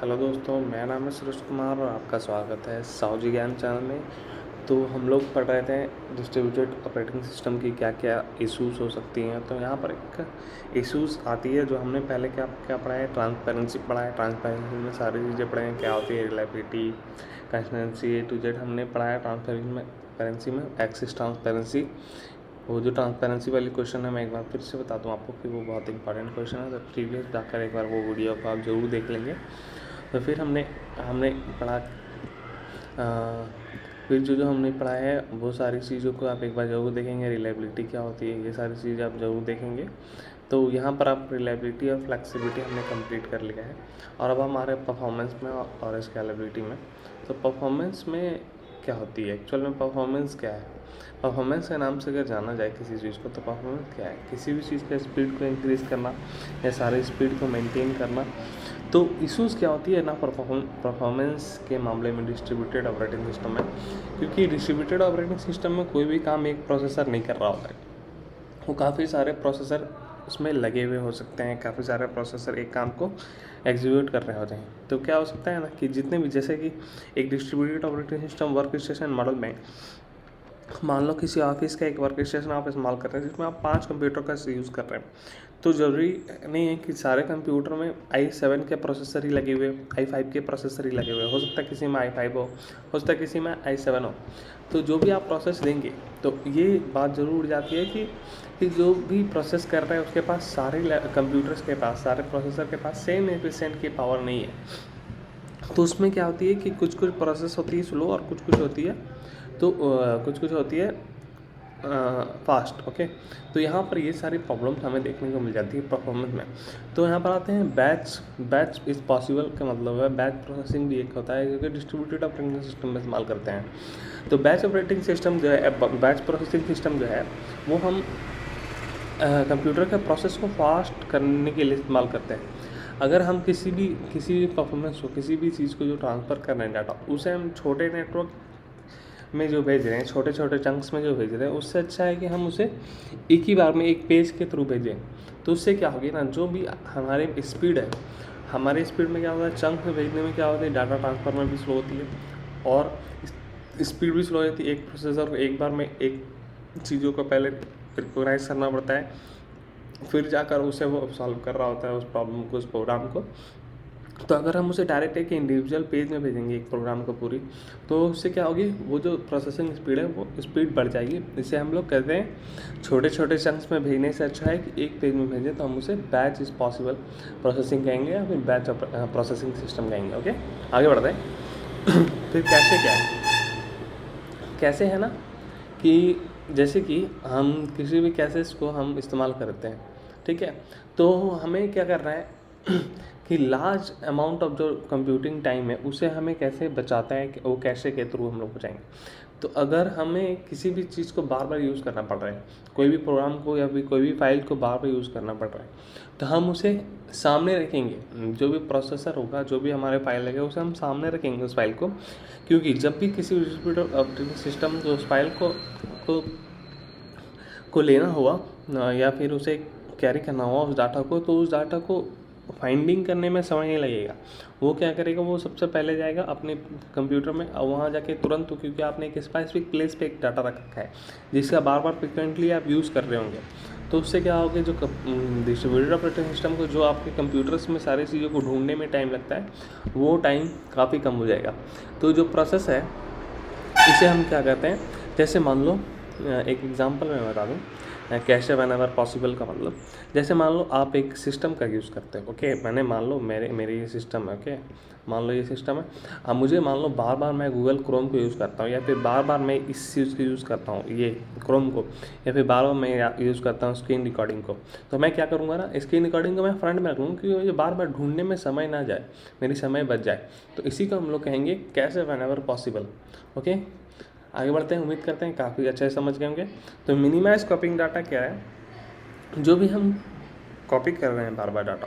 Hello दोस्तों, मेरा नाम है सुरेश कुमार और आपका स्वागत है साहू ज्ञान चैनल में। तो हम लोग पढ़ रहे थे डिस्ट्रीब्यूटेड ऑपरेटिंग सिस्टम की क्या क्या इश्यूज हो सकती हैं। तो यहाँ पर एक इश्यूज आती है जो हमने पहले क्या क्या पढ़ा है, ट्रांसपेरेंसी पढ़ा है। ट्रांसपेरेंसी में सारी चीज़ें पढ़े हैं, क्या होती है reliability, consistency, A to Z हमने पढ़ा है। ट्रांसपेरेंसी में एक्सिस ट्रांसपेरेंसी, वो जो ट्रांसपेरेंसी वाली क्वेश्चन है, मैं एक बार फिर से बता दूं आपको कि वो बहुत इंपॉर्टेंट क्वेश्चन है। तो प्रीवियस जाकर एक बार वो वीडियो को आप ज़रूर देख लेंगे। तो फिर हमने हमने पढ़ा फिर जो हमने पढ़ा है वो सारी चीज़ों को आप एक बार ज़रूर देखेंगे। रिलायबिलिटी क्या होती है, ये सारी चीज़ें आप ज़रूर देखेंगे। तो यहाँ पर आप रिलायबिलिटी और फ्लेक्सिबिलिटी हमने कंप्लीट कर लिया है। और अब हमारे परफॉर्मेंस में और स्केलेबिलिटी में। तो परफॉर्मेंस में क्या होती है, एक्चुअल में परफॉर्मेंस क्या है? परफॉर्मेंस के नाम से अगर जाना जाए किसी चीज़ को, तो परफॉर्मेंस क्या है? किसी भी चीज़ का स्पीड को इंक्रीज़ करना या सारे स्पीड को मेंटेन करना। तो इश्यूज़ क्या होती है ना परफॉर्मेंस के मामले में डिस्ट्रीब्यूटेड ऑपरेटिंग सिस्टम में, क्योंकि डिस्ट्रीब्यूटेड ऑपरेटिंग सिस्टम में कोई भी काम एक प्रोसेसर नहीं कर रहा होता है, वो काफ़ी सारे प्रोसेसर उसमें लगे हुए हो सकते हैं। काफ़ी सारे प्रोसेसर एक काम को एग्जीक्यूट कर रहे होते हैं। तो क्या हो सकता है ना कि जितने भी, जैसे कि एक distributed operating system work station model में, मान लो किसी ऑफिस का एक वर्क स्टेशन आप इस्तेमाल कर रहे हैं जिसमें आप 5 कंप्यूटर का यूज़ कर रहे हैं। तो ज़रूरी नहीं है कि सारे कंप्यूटर में i7 के प्रोसेसर ही लगे हुए, i5 के प्रोसेसर ही लगे हुए। हो सकता है किसी में i5 हो सकता है किसी में i7 हो। तो जो भी आप प्रोसेस देंगे, तो ये बात ज़रूर उड़ जाती है कि जो भी प्रोसेस कर रहे हैं उसके पास सारे कंप्यूटर्स के पास, सारे प्रोसेसर के पास सेम एफिशिएंट की पावर नहीं है। तो उसमें क्या होती है कि कुछ कुछ प्रोसेस होती है स्लो और कुछ कुछ होती है कुछ कुछ होती है फास्ट। ओके, तो यहाँ पर ये सारी प्रॉब्लम्स हमें देखने को मिल जाती है परफॉर्मेंस में। तो यहाँ पर आते हैं बैच इज़ पॉसिबल का मतलब है बैच प्रोसेसिंग भी एक होता है जो कि डिस्ट्रीब्यूटेड ऑपरेटिंग सिस्टम में इस्तेमाल करते हैं। तो बैच ऑपरेटिंग सिस्टम जो है, बैच प्रोसेसिंग सिस्टम जो है, वो हम कंप्यूटर के प्रोसेस को फास्ट करने के लिए इस्तेमाल करते हैं। अगर हम किसी भी परफॉर्मेंस को, किसी भी चीज़ को जो ट्रांसफ़र कर रहे हैं डाटा, उसे हम छोटे नेटवर्क में जो भेज रहे हैं, छोटे छोटे चंक्स में जो भेज रहे हैं, उससे अच्छा है कि हम उसे एक ही बार में एक पेज के थ्रू भेजें। तो उससे क्या होगी ना, जो भी हमारे स्पीड है, हमारे स्पीड में क्या होता है, चंक में भेजने में क्या होता है, डाटा ट्रांसफ़र में भी स्लो होती है और स्पीड भी स्लो हो जाती है। एक प्रोसेसर एक बार में एक चीज़ों को पहले रिकॉग्नाइज करना पड़ता है, फिर जाकर उसे वो सॉल्व कर रहा होता है उस प्रॉब्लम को, उस प्रोग्राम को। तो अगर हम उसे डायरेक्ट एक इंडिविजुअल पेज में भेजेंगे एक प्रोग्राम को पूरी, तो उससे क्या होगी, वो जो प्रोसेसिंग स्पीड है वो स्पीड बढ़ जाएगी। इसे हम लोग कहते हैं छोटे छोटे चंक्स में भेजने से अच्छा है कि एक पेज में भेजें। तो हम उसे बैच इज़ पॉसिबल प्रोसेसिंग कहेंगे या फिर बैच प्रोसेसिंग सिस्टम कहेंगे। ओके, आगे बढ़ते हैं। फिर कैसे क्या है, कैसे है ना कि जैसे कि हम किसी भी कैसेस को हम इस्तेमाल करते हैं, ठीक है। तो हमें क्या करना है कि लार्ज अमाउंट ऑफ जो कंप्यूटिंग टाइम है उसे हमें कैसे बचाता है, कि वो कैशे के थ्रू हम लोग बचाएंगे। तो अगर हमें किसी भी चीज़ को बार बार यूज़ करना पड़ रहा है, कोई भी प्रोग्राम को या फिर कोई भी फाइल को बार बार यूज़ करना पड़ रहा है, तो हम उसे सामने रखेंगे। जो भी प्रोसेसर होगा, जो भी हमारे फाइल लगेगा, उसे हम सामने रखेंगे उस फाइल को। क्योंकि जब भी किसी डिस्ट्रीब्यूटेड ऑपरेटिंग सिस्टम जो उस फाइल को लेना हुआ या फिर उसे कैरी करना हुआ उस डाटा को, तो उस डाटा को फाइंडिंग करने में समय नहीं लगेगा। वो क्या करेगा, वो सबसे पहले जाएगा अपने कंप्यूटर में और वहाँ जाके तुरंत, तो क्योंकि आपने एक स्पेसिफिक प्लेस पे एक डाटा रखा है जिसका बार बार फ्रिक्वेंटली आप यूज़ कर रहे होंगे, तो उससे क्या होगा, जो डिस्ट्रीब्यूटेड ऑपरेटिंग सिस्टम को जो आपके कंप्यूटर्स में सारी चीज़ों को ढूंढने में टाइम लगता है, वो टाइम काफ़ी कम हो जाएगा। तो जो प्रोसेस है इसे हम क्या कहते हैं, जैसे मान लो एक एग्जांपल मैं बता दूं, कैशे व्हेनेवर पॉसिबल का मतलब, जैसे मान लो आप एक सिस्टम का यूज़ करते हो। ओके, मैंने मान लो मेरे ये सिस्टम है। ओके, मान लो ये सिस्टम है। अब मुझे मान लो बार बार मैं गूगल क्रोम को यूज़ करता हूँ, या फिर बार बार मैं इस चीज़ को यूज़ करता हूँ, ये क्रोम को, या फिर बार बार मैं यूज़ करता हूँ स्क्रीन रिकॉर्डिंग को। तो मैं क्या करूँगा ना, स्क्रीन रिकॉर्डिंग को मैं फ्रंट में रखूँगा क्योंकि मुझे बार बार ढूंढने में समय ना जाए, मेरी समय बच जाए। तो इसी को हम लोग कहेंगे कैशे व्हेनेवर पॉसिबल। ओके, आगे बढ़ते हैं। उम्मीद करते हैं काफ़ी अच्छे से समझ गए होंगे। तो मिनिमाइज कॉपिंग डाटा क्या है, जो भी हम कॉपी कर रहे हैं बार बार डाटा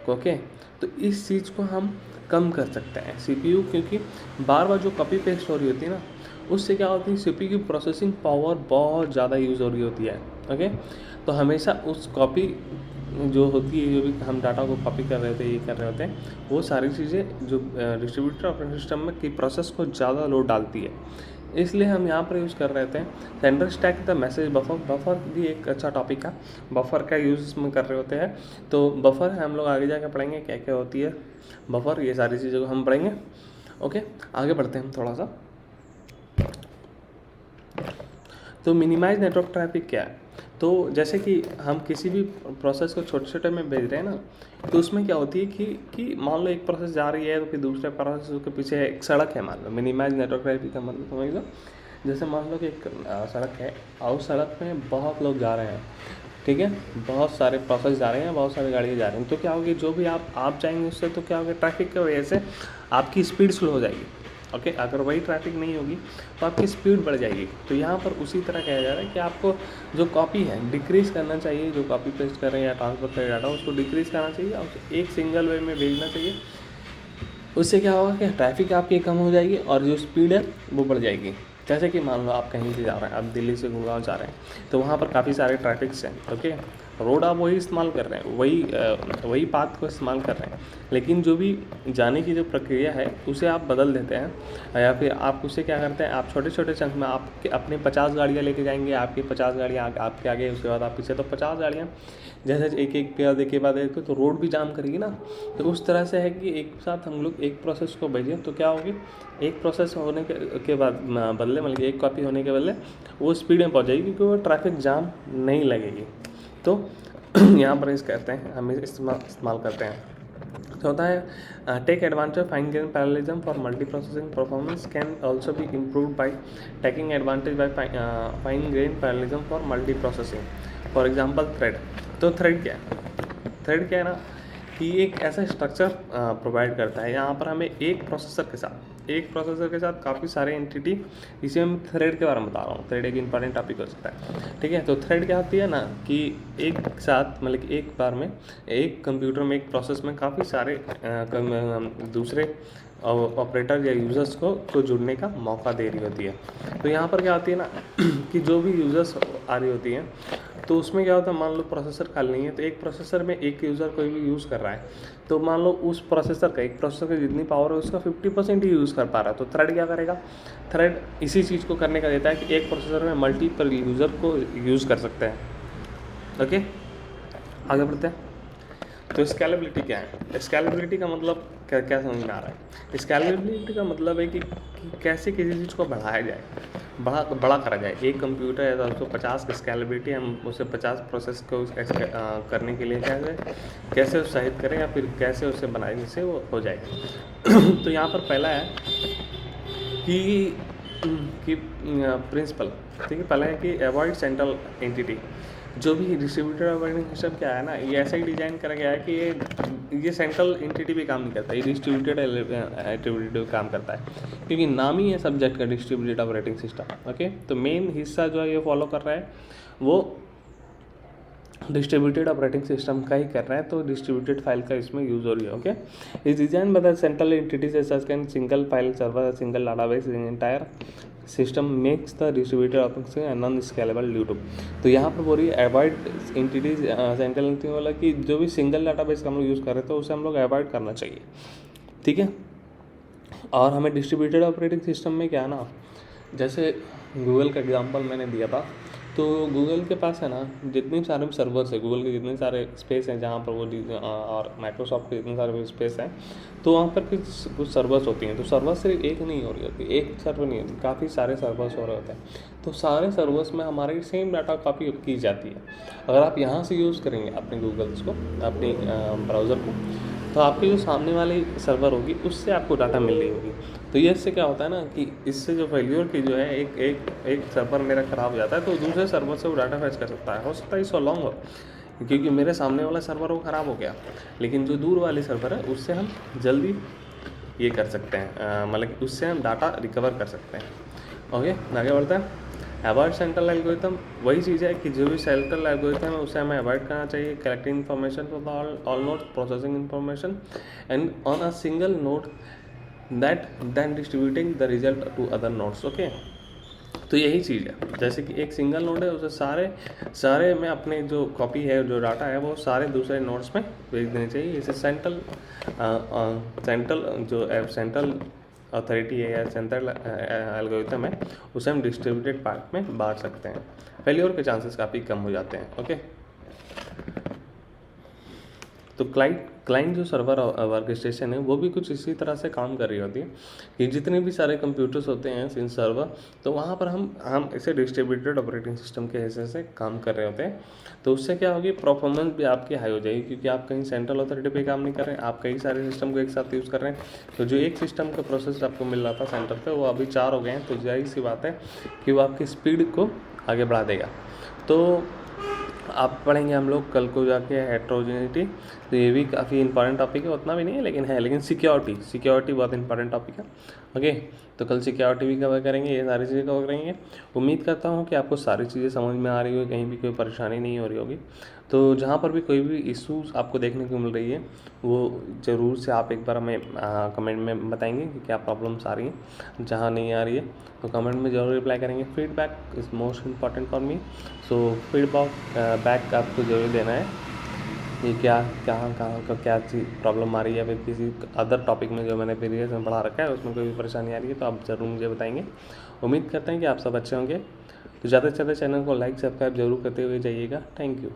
को, ओके, तो इस चीज़ को हम कम कर सकते हैं सीपीयू, क्योंकि बार बार जो कॉपी पेस्ट हो रही होती है ना, उससे क्या होती है, सीपीयू की प्रोसेसिंग पावर बहुत ज़्यादा यूज़ हो रही होती है। ओके, तो हमेशा उस कॉपी जो होती है, जो भी हम डाटा को कॉपी कर रहे होते हैं, ये कर रहे होते हैं, वो सारी चीज़ें जो डिस्ट्रीब्यूटेड ऑपरेटिंग सिस्टम में की प्रोसेस को ज़्यादा लोड डालती है। इसलिए हम यहाँ पर यूज़ कर रहे थे centre stack the message buffer. Buffer भी एक अच्छा टॉपिक है, बफर का यूज़ इसमें कर रहे होते हैं। तो बफर हम लोग आगे जाकर पढ़ेंगे क्या क्या होती है बफर, ये सारी चीज़ों को हम पढ़ेंगे। ओके, आगे बढ़ते हैं हम थोड़ा सा। तो मिनिमाइज नेटवर्क ट्रैफिक क्या है? तो जैसे कि हम किसी भी प्रोसेस को छोटे छोटे में भेज रहे हैं ना, तो उसमें क्या होती है कि मान लो एक प्रोसेस जा रही है तो फिर दूसरे प्रोसेस के पीछे एक सड़क है, मान लो। मिनिमाइज नेटवर्क ट्रैफिक का मतलब समझ लो, जैसे मान लो कि एक सड़क है और उस सड़क में बहुत लोग जा रहे हैं, ठीक है, बहुत सारे प्रोसेस जा रहे हैं, बहुत सारी गाड़ियाँ जा रही हैं। तो क्या होगी, जो भी आप जाएंगे उससे तो क्या होगा, ट्रैफिक की वजह से आपकी स्पीड स्लो हो जाएगी। ओके, अगर वही ट्रैफिक नहीं होगी तो आपकी स्पीड बढ़ जाएगी। तो यहाँ पर उसी तरह कहा जा रहा है कि आपको जो कॉपी है डिक्रीज़ करना चाहिए, जो कॉपी पेस्ट कर रहे हैं या ट्रांसफर कर रहे हैं डाटा, उसको डिक्रीज़ करना चाहिए और एक सिंगल वे में भेजना चाहिए। उससे क्या होगा कि ट्रैफिक आपकी कम हो जाएगी और जो स्पीड है वो बढ़ जाएगी। जैसे कि मान लो आप कहीं से जा रहे हैं, आप दिल्ली से गुड़गांव जा रहे हैं, तो वहाँ पर काफ़ी सारे ट्रैफिक्स हैं। ओके, रोड आप वही इस्तेमाल कर रहे हैं, वही पाथ को इस्तेमाल कर रहे हैं, लेकिन जो भी जाने की जो प्रक्रिया है उसे आप बदल देते हैं, या फिर आप उसे क्या करते हैं, आप छोटे छोटे चंक में आपके अपने 50 गाड़ियाँ लेके जाएंगे, आपकी 50 गाड़ियाँ आपके आगे, उसके बाद आप पीछे, तो 50 गाड़ियाँ जैसे एक एक पेड़ के बाद एक, तो रोड भी जाम करेगी ना। तो उस तरह से है कि एक साथ हम लोग एक प्रोसेस को भेजें तो क्या होगी, एक प्रोसेस होने के बाद बदले, मतलब एक कॉपी होने के बदले वो स्पीड में पहुँच जाएगी, क्योंकि वो ट्रैफिक जाम नहीं लगेगी। तो यहाँ पर इस कहते हैं, हम इस्तेमाल करते हैं। तो होता है take advantage fine grain parallelism for multi processing performance can also be improved by taking advantage by fine grain parallelism for multi processing. For example thread. तो थ्रेड क्या है? थ्रेड क्या है ना, कि एक ऐसा स्ट्रक्चर प्रोवाइड करता है, यहाँ पर हमें एक प्रोसेसर के साथ काफ़ी सारे एंटिटी, इसे मैं थ्रेड के बारे में बता रहा हूँ। थ्रेड एक इंपॉर्टेंट टॉपिक हो सकता है, ठीक है। तो थ्रेड क्या होती है ना, कि एक साथ, मतलब कि एक बार में एक कंप्यूटर में, एक प्रोसेस में काफ़ी सारे दूसरे ऑपरेटर या यूज़र्स को जुड़ने का मौका दे रही होती है। तो यहाँ पर क्या होती है ना कि जो भी यूज़र्स आ रही होती हैं, तो उसमें क्या होता है, मान लो प्रोसेसर खाली नहीं है, तो एक प्रोसेसर में एक यूज़र कोई भी यूज़ कर रहा है, तो मान लो उस प्रोसेसर का, एक प्रोसेसर की जितनी पावर है उसका 50% ही यूज़ कर पा रहा है। तो थ्रेड क्या करेगा, थ्रेड इसी चीज़ को करने का देता है कि एक प्रोसेसर में मल्टीपल यूज़र को यूज़ कर सकते हैं। ओके, आगे बढ़ते हैं। तो स्केलेबिलिटी क्या है? स्केलेबिलिटी का मतलब क्या समझ में आ रहा है? स्केलेबिलिटी का मतलब है कि कैसे किसी चीज़ को बढ़ाया जाए, बड़ा करा जाए। एक कंप्यूटर है तो उसको 50 की स्केलेबिलिटी, हम उसे 50 प्रोसेस को करने के लिए कैसे उत्साहित करें, या फिर कैसे उसे बनाने से वो हो जाए। तो यहाँ पर पहला है कि प्रिंसिपल, ठीक है। पहला है कि अवॉइड सेंट्रल एंटिटी। जो भी डिस्ट्रीब्यूटेड ऑपरेटिंग सिस्टम क्या है ना, ये ऐसा ही डिज़ाइन करा गया है कि ये सेंट्रल एंटिटी पे काम नहीं करता, ये डिस्ट्रीब्यूटेड एंटिटी काम करता है, क्योंकि नाम ही है सब्जेक्ट का डिस्ट्रीब्यूटेड ऑपरेटिंग सिस्टम। ओके, तो मेन हिस्सा जो है ये फॉलो कर रहा है वो डिस्ट्रीब्यूटेड ऑपरेटिंग सिस्टम का ही कर रहा है, तो डिस्ट्रीब्यूटेड फाइल का इसमें यूज़ हो रही है। ओके, इस डिजाइन बता central entities such can single file server, single database, entire system makes the distributed operating non scalable due to. तो यहाँ पर बोल रही है अवॉइड एंटिटीज सेंट्रल एंटिटी वाला, कि जो भी सिंगल डाटाबेस का हम लोग यूज़ कर रहे थे उसे हम लोग अवॉइड करना चाहिए, ठीक है। और हमें डिस्ट्रीब्यूटेड ऑपरेटिंग सिस्टम में क्या है ना, जैसे गूगल का एग्जांपल मैंने दिया था, तो गूगल के पास है ना जितने सारे सर्वर्स है, गूगल के जितने सारे स्पेस हैं जहाँ पर वो और माइक्रोसॉफ्ट के जितने सारे स्पेस हैं, तो वहाँ पर कुछ सर्वर्स होती हैं। तो सर्वर्स सिर्फ एक नहीं हो रही होती, एक सर्वर नहीं होती, काफ़ी सारे सर्वर्स हो रहे होते हैं। तो सारे सर्वर्स में हमारी सेम डाटा कॉपी की जाती है। अगर आप यहाँ से यूज़ करेंगे अपने गूगल्स को, अपने ब्राउज़र को, तो आपकी जो सामने वाली सर्वर होगी उससे आपको डाटा मिल रही होगी। तो ये इससे क्या होता है ना, कि इससे जो फेल्योर की जो है, एक सर्वर मेरा ख़राब हो जाता है तो दूसरे सर्वर से वो डाटा फैच कर सकता है। हो सकता है इसको लॉन्ग हो, क्योंकि मेरे सामने वाला सर्वर वो ख़राब हो गया, लेकिन जो दूर वाली सर्वर है उससे हम जल्दी ये कर सकते हैं, मतलब कि उससे हम डाटा रिकवर कर सकते हैं। ओके, आगे बढ़ते हैं। अवॉइड सेंट्रल एल्गोरिथम, वही चीज़ है कि जो भी सेंट्रल एल्गोरिथम है उसे हमें अवॉइड करना चाहिए। Collecting information from all nodes, processing information and on a single node that then distributing the result to other nodes. Okay, तो यही चीज़ है, जैसे कि एक सिंगल नोड है उसे सारे सारे में अपने जो कॉपी है, जो डाटा है, वो सारे दूसरे नोड्स में भेज देने चाहिए। इसे सेंट्रल सेंट्रल अथॉरिटी है या सेंट्रल एल्गोरिथम है, उसे हम डिस्ट्रीब्यूटेड पार्ट में बांट सकते हैं। फेलियर के चांसेस काफ़ी कम हो जाते हैं। ओके, तो क्लाइंट जो सर्वर वर्क स्टेशन है वो भी कुछ इसी तरह से काम कर रही होती है कि जितने भी सारे कंप्यूटर्स होते हैं इन सर्वर, तो वहाँ पर हम इसे डिस्ट्रीब्यूटेड ऑपरेटिंग सिस्टम के हिस्से से काम कर रहे होते हैं। तो उससे क्या होगी, परफॉर्मेंस भी आपकी हाई हो जाएगी, क्योंकि आप कहीं सेंट्रल अथॉरिटी पे काम नहीं कर रहे हैं, आप कई सारे सिस्टम को एक साथ यूज़ कर रहे हैं। तो जो एक सिस्टम का प्रोसेस आपको मिल रहा था सेंटर पर, वो अभी 4 हो गए हैं। तो जाहिर सी बात है कि वो आपकी स्पीड को आगे बढ़ा देगा। तो आप पढ़ेंगे हम लोग कल को जाके हेट्रोजेनिटी, तो ये भी काफ़ी इंपॉर्टेंट टॉपिक है, उतना भी नहीं है लेकिन है। लेकिन सिक्योरिटी बहुत इंपॉर्टेंट टॉपिक है। ओके, तो कल सिक्योरिटी भी कवर करेंगे, ये सारी चीज़ें कवर करेंगे। उम्मीद करता हूँ कि आपको सारी चीज़ें समझ में आ रही होगी, कहीं भी कोई परेशानी नहीं हो रही होगी। तो जहाँ पर भी कोई भी इश्यूज़ आपको देखने को मिल रही है, वो ज़रूर से आप एक बार हमें कमेंट में बताएंगे कि क्या प्रॉब्लम्स आ रही हैं। जहाँ नहीं आ रही है तो कमेंट में ज़रूर रिप्लाई करेंगे। Feedback is most important for me, so feedback back आपको ज़रूर देना है कि कहाँ का क्या चीज़ प्रॉब्लम आ रही है, या फिर किसी अदर टॉपिक में जो मैंने प्रीवियस में पढ़ा रखा है उसमें कोई भी परेशानी आ रही है तो आप ज़रूर मुझे बताएंगे। उम्मीद करते हैं कि आप सब अच्छे होंगे। तो ज़्यादा से ज़्यादा चैनल को लाइक सब्सक्राइब जरूर करते हुए जाइएगा। Thank you.